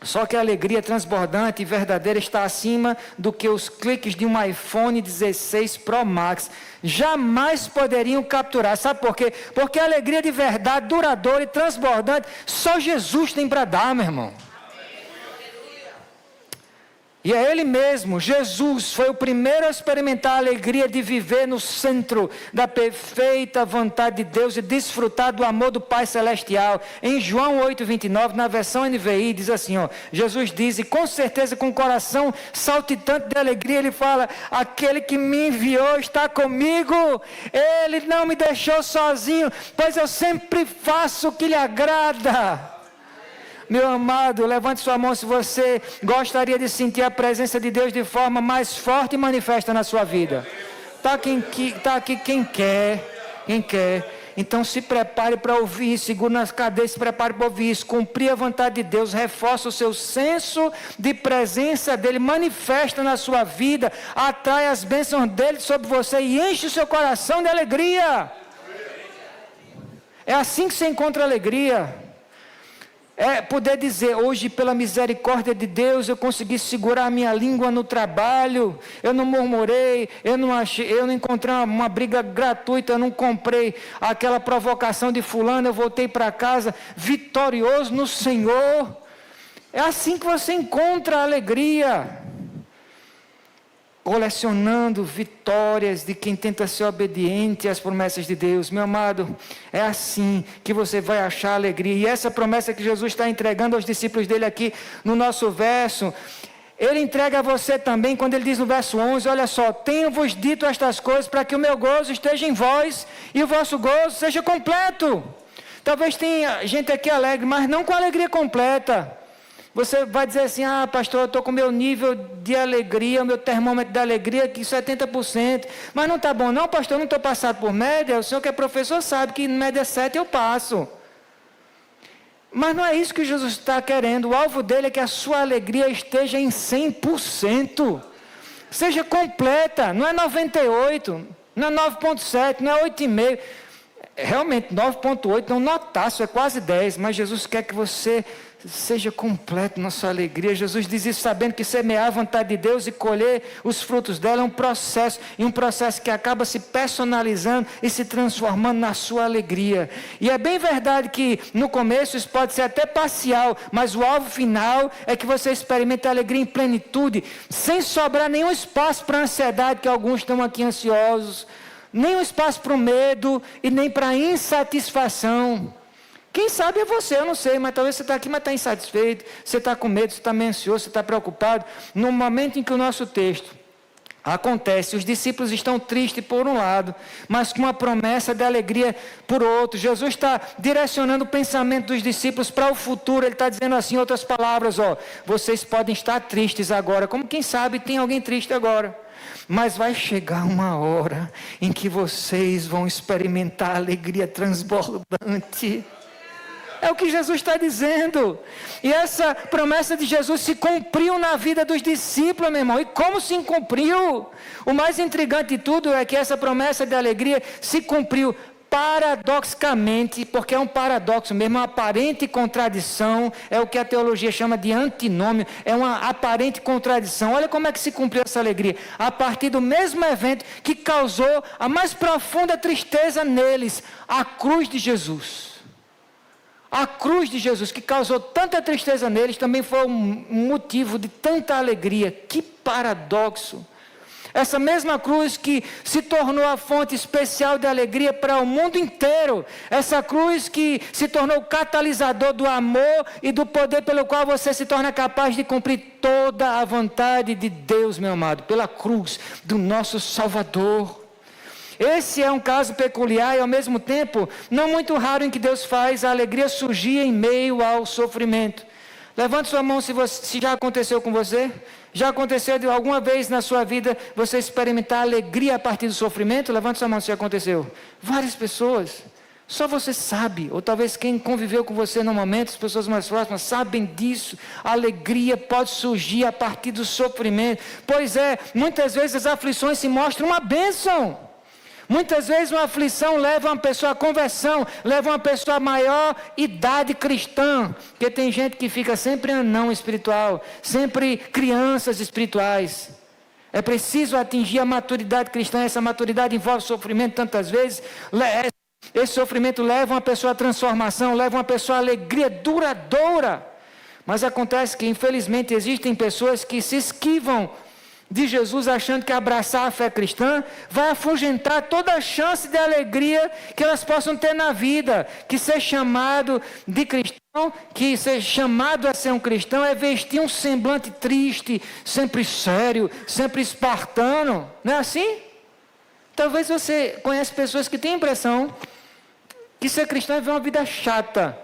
Só que a alegria transbordante e verdadeira está acima do que os cliques de um iPhone 16 Pro Max jamais poderiam capturar. Sabe por quê? Porque a alegria de verdade, duradoura e transbordante, só Jesus tem para dar, meu irmão. E é Ele mesmo, Jesus, foi o primeiro a experimentar a alegria de viver no centro da perfeita vontade de Deus e desfrutar do amor do Pai Celestial. Em João 8,29, na versão NVI, diz assim, Jesus diz, e com certeza com o coração saltitante de alegria, Ele fala, aquele que me enviou está comigo, Ele não me deixou sozinho, pois eu sempre faço o que lhe agrada. Meu amado, levante sua mão se você gostaria de sentir a presença de Deus de forma mais forte e manifesta na sua vida. Está aqui quem quer. Então se prepare para ouvir isso, segure nas cadeiras, se prepare para ouvir isso. Cumprir a vontade de Deus, reforça o seu senso de presença dEle, manifesta na sua vida, atrai as bênçãos dEle sobre você e enche o seu coração de alegria. É assim que você encontra alegria. É poder dizer, hoje pela misericórdia de Deus, eu consegui segurar a minha língua no trabalho, eu não murmurei, eu não encontrei uma briga gratuita, eu não comprei aquela provocação de fulano, eu voltei para casa vitorioso no Senhor. É assim que você encontra a alegria. Colecionando vitórias de quem tenta ser obediente às promessas de Deus. Meu amado, é assim que você vai achar alegria. E essa promessa que Jesus está entregando aos discípulos dele aqui no nosso verso, Ele entrega a você também quando Ele diz no verso 11, olha só, tenho-vos dito estas coisas para que o meu gozo esteja em vós e o vosso gozo seja completo. Talvez tenha gente aqui alegre, mas não com alegria completa. Você vai dizer assim, pastor, eu estou com o meu nível de alegria, o meu termômetro de alegria aqui 70%, mas não está bom não, pastor, eu não estou passado por média, o senhor que é professor sabe que média 7 eu passo. Mas não é isso que Jesus está querendo, o alvo dele é que a sua alegria esteja em 100%, seja completa, não é 98%, não é 9,7%, não é 8,5%, realmente 9,8% não notável, é quase 10%, mas Jesus quer que você seja completo na sua alegria. Jesus diz isso sabendo que semear a vontade de Deus e colher os frutos dela é um processo, e um processo que acaba se personalizando e se transformando na sua alegria. E é bem verdade que no começo isso pode ser até parcial, mas o alvo final é que você experimente a alegria em plenitude, sem sobrar nenhum espaço para a ansiedade, que alguns estão aqui ansiosos, nenhum espaço para o medo e nem para a insatisfação. Quem sabe é você, eu não sei, mas talvez você está aqui, mas está insatisfeito, você está com medo, você está meio ansioso, você está preocupado. No momento em que o nosso texto acontece, os discípulos estão tristes por um lado, mas com uma promessa de alegria por outro. Jesus está direcionando o pensamento dos discípulos para o futuro. Ele está dizendo assim, em outras palavras, vocês podem estar tristes agora, como quem sabe tem alguém triste agora. Mas vai chegar uma hora em que vocês vão experimentar a alegria transbordante. É o que Jesus está dizendo. E essa promessa de Jesus se cumpriu na vida dos discípulos, meu irmão. E como se cumpriu? O mais intrigante de tudo é que essa promessa de alegria se cumpriu paradoxicamente, porque é um paradoxo mesmo, uma aparente contradição, é o que a teologia chama de antinômio, é uma aparente contradição. Olha como é que se cumpriu essa alegria, a partir do mesmo evento que causou a mais profunda tristeza neles, a cruz de Jesus. A cruz de Jesus, que causou tanta tristeza neles, também foi um motivo de tanta alegria. Que paradoxo! Essa mesma cruz que se tornou a fonte especial de alegria para o mundo inteiro. Essa cruz que se tornou o catalisador do amor e do poder pelo qual você se torna capaz de cumprir toda a vontade de Deus, meu amado, pela cruz do nosso Salvador. Esse é um caso peculiar e ao mesmo tempo não muito raro em que Deus faz a alegria surgir em meio ao sofrimento. Levante sua mão se já aconteceu com você. Já aconteceu de alguma vez na sua vida você experimentar alegria a partir do sofrimento? Levante sua mão se já aconteceu. Várias pessoas. Só você sabe, ou talvez quem conviveu com você no momento, as pessoas mais próximas sabem disso. A alegria pode surgir a partir do sofrimento. Pois é, muitas vezes as aflições se mostram uma bênção. Muitas vezes uma aflição leva uma pessoa à conversão, leva uma pessoa a maior idade cristã, porque tem gente que fica sempre anão espiritual, sempre crianças espirituais. É preciso atingir a maturidade cristã, essa maturidade envolve sofrimento tantas vezes, esse sofrimento leva uma pessoa à transformação, leva uma pessoa à alegria duradoura. Mas acontece que, infelizmente, existem pessoas que se esquivam de Jesus, achando que abraçar a fé cristã vai afugentar toda a chance de alegria que elas possam ter na vida. Que ser chamado de cristão, que ser chamado a ser um cristão é vestir um semblante triste, sempre sério, sempre espartano. Não é assim? Talvez você conheça pessoas que têm a impressão que ser cristão é ver uma vida chata,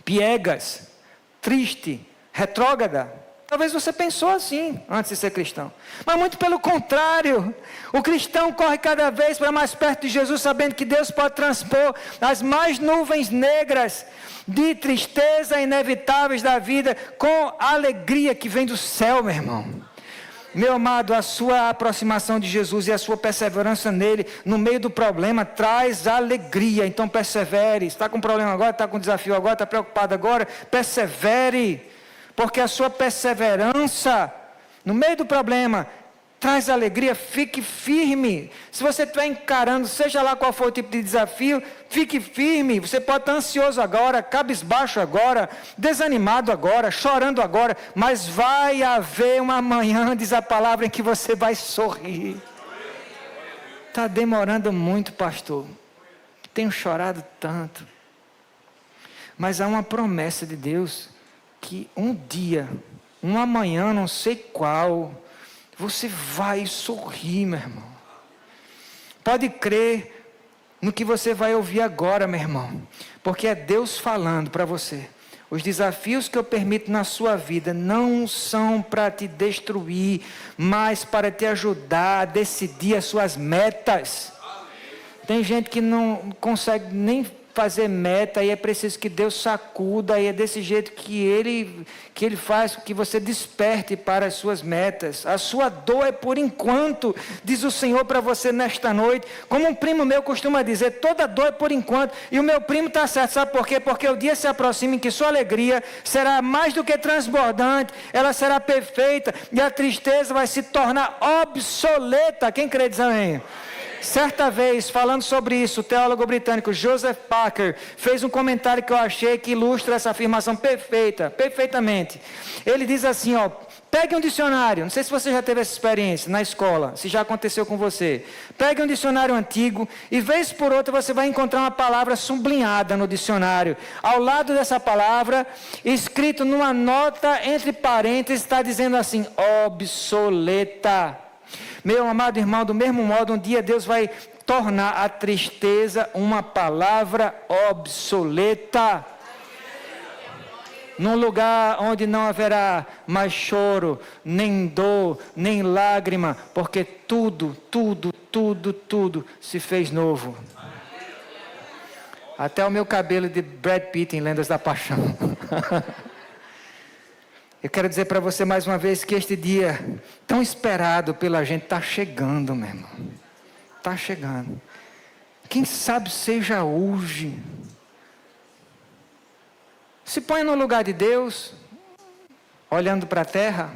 piegas, triste, retrógrada. Talvez você pensou assim antes de ser cristão. Mas muito pelo contrário. O cristão corre cada vez para mais perto de Jesus, sabendo que Deus pode transpor as mais nuvens negras de tristeza inevitáveis da vida com a alegria que vem do céu, meu irmão. Meu amado, a sua aproximação de Jesus e a sua perseverança nele, no meio do problema, traz alegria. Então persevere. Está com problema agora, está com desafio agora, está preocupado agora, persevere. Porque a sua perseverança no meio do problema traz alegria. Fique firme. Se você estiver encarando, seja lá qual for o tipo de desafio, fique firme. Você pode estar ansioso agora, cabisbaixo agora, desanimado agora, chorando agora, mas vai haver uma manhã, diz a palavra, em que você vai sorrir. Está demorando muito, pastor. Tenho chorado tanto. Mas há uma promessa de Deus, que um dia, uma manhã, não sei qual, você vai sorrir, meu irmão. Pode crer no que você vai ouvir agora, meu irmão, porque é Deus falando para você. Os desafios que eu permito na sua vida não são para te destruir, mas para te ajudar a decidir as suas metas. Tem gente que não consegue nem fazer meta, e é preciso que Deus sacuda, e é desse jeito que Ele faz que você desperte para as suas metas. A sua dor é por enquanto, diz o Senhor para você nesta noite. Como um primo meu costuma dizer, toda dor é por enquanto, e o meu primo está certo, sabe por quê? Porque o dia se aproxima em que sua alegria será mais do que transbordante, ela será perfeita, e a tristeza vai se tornar obsoleta. Quem crê diz amém? Certa vez, falando sobre isso, o teólogo britânico Joseph Parker fez um comentário que eu achei que ilustra essa afirmação perfeitamente. Ele diz assim, pegue um dicionário, não sei se você já teve essa experiência na escola, se já aconteceu com você. Pegue um dicionário antigo e vez por outra você vai encontrar uma palavra sublinhada no dicionário. Ao lado dessa palavra, escrito numa nota entre parênteses, está dizendo assim, obsoleta. Meu amado irmão, do mesmo modo, um dia Deus vai tornar a tristeza uma palavra obsoleta. Num lugar onde não haverá mais choro, nem dor, nem lágrima, porque tudo se fez novo. Até o meu cabelo de Brad Pitt em Lendas da Paixão. Eu quero dizer para você mais uma vez que este dia tão esperado pela gente está chegando, meu irmão. Está chegando. Quem sabe seja hoje. Se põe no lugar de Deus, olhando para a terra.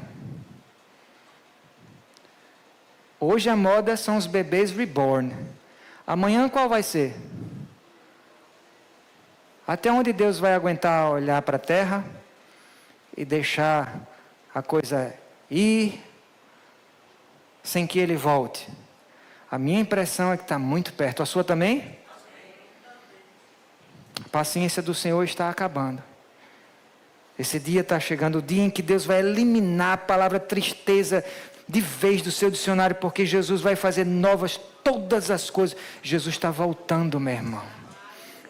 Hoje a moda são os bebês reborn. Amanhã qual vai ser? Até onde Deus vai aguentar olhar para a terra e deixar a coisa ir sem que Ele volte? A minha impressão é que está muito perto. A sua também? A paciência do Senhor está acabando. Esse dia está chegando, o dia em que Deus vai eliminar a palavra tristeza de vez do seu dicionário, porque Jesus vai fazer novas todas as coisas. Jesus está voltando, meu irmão.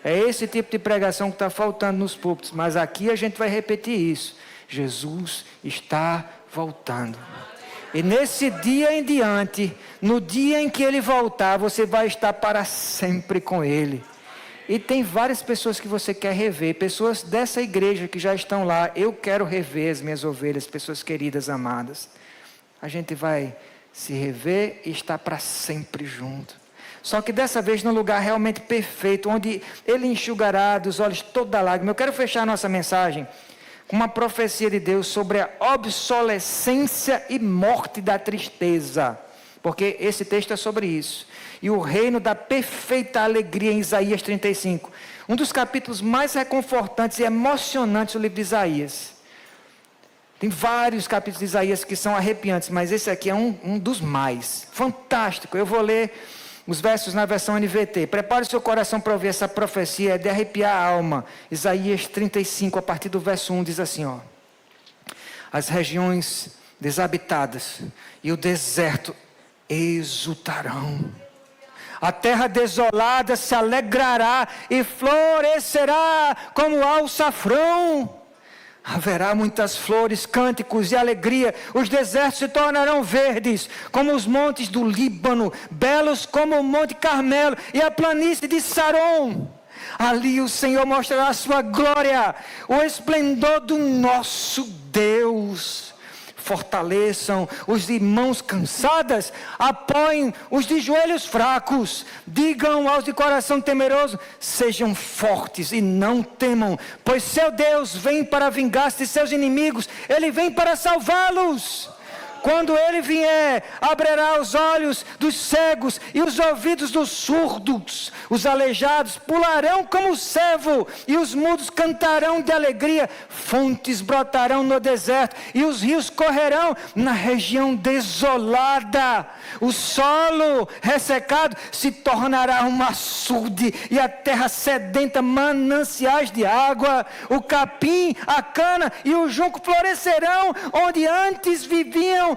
É esse tipo de pregação que está faltando nos púlpitos, mas aqui a gente vai repetir isso. Jesus está voltando. E nesse dia em diante, no dia em que Ele voltar, você vai estar para sempre com Ele. E tem várias pessoas que você quer rever, pessoas dessa igreja que já estão lá. Eu quero rever as minhas ovelhas, pessoas queridas, amadas. A gente vai se rever e estar para sempre junto. Só que dessa vez num lugar realmente perfeito, onde Ele enxugará dos olhos toda lágrima. Eu quero fechar a nossa mensagem com uma profecia de Deus sobre a obsolescência e morte da tristeza. Porque esse texto é sobre isso. E o reino da perfeita alegria em Isaías 35. Um dos capítulos mais reconfortantes e emocionantes do livro de Isaías. Tem vários capítulos de Isaías que são arrepiantes, mas esse aqui é um dos mais. Fantástico. Eu vou ler os versos na versão NVT. Prepare seu coração para ouvir essa profecia, é de arrepiar a alma. Isaías 35, a partir do verso 1, diz assim, ó. As regiões desabitadas e o deserto exultarão. A terra desolada se alegrará e florescerá como o alçafrão. Haverá muitas flores, cânticos e alegria. Os desertos se tornarão verdes, como os montes do Líbano, belos como o Monte Carmelo e a planície de Saron. Ali o Senhor mostrará a sua glória, o esplendor do nosso Deus. Fortaleçam os de mãos cansadas, apoiem os de joelhos fracos, digam aos de coração temeroso, sejam fortes e não temam, pois seu Deus vem para vingar-se de seus inimigos, Ele vem para salvá-los. Quando Ele vier, abrirá os olhos dos cegos e os ouvidos dos surdos. Os aleijados pularão como o cervo e os mudos cantarão de alegria. Fontes brotarão no deserto e os rios correrão na região desolada. O solo ressecado se tornará um açude e a terra sedenta mananciais de água. O capim, a cana e o junco florescerão onde antes viviam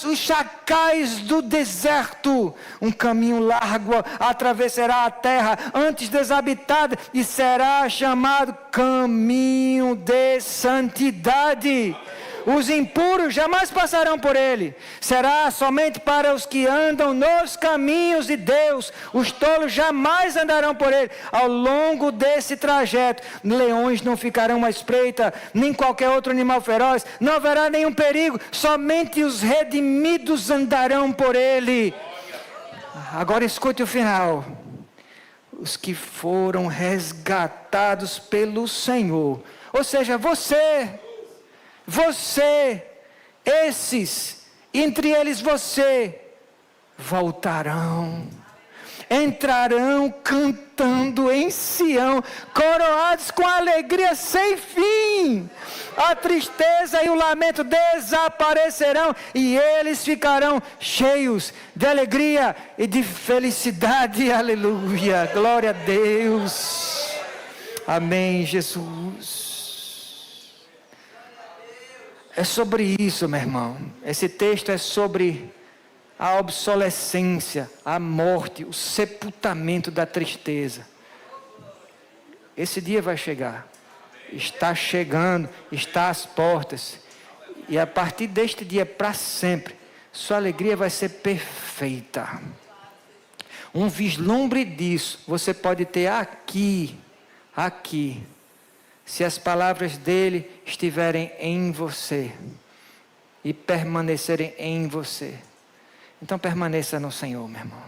os chacais do deserto. Um caminho largo atravessará a terra antes desabitada e será chamado caminho de santidade. Os impuros jamais passarão por ele. Será somente para os que andam nos caminhos de Deus. Os tolos jamais andarão por ele. Ao longo desse trajeto, leões não ficarão à espreita, nem qualquer outro animal feroz. Não haverá nenhum perigo. Somente os redimidos andarão por ele. Agora escute o final. Os que foram resgatados pelo Senhor. Ou seja, você, esses, entre eles você, voltarão, entrarão cantando em Sião, coroados com alegria sem fim. A tristeza e o lamento desaparecerão e eles ficarão cheios de alegria e de felicidade. Aleluia, glória a Deus. Amém, Jesus. É sobre isso, meu irmão. Esse texto é sobre a obsolescência, a morte, o sepultamento da tristeza. Esse dia vai chegar. Está chegando, está às portas. E a partir deste dia para sempre, sua alegria vai ser perfeita. Um vislumbre disso você pode ter aqui. Se as palavras dele estiverem em você e permanecerem em você. Então permaneça no Senhor, meu irmão.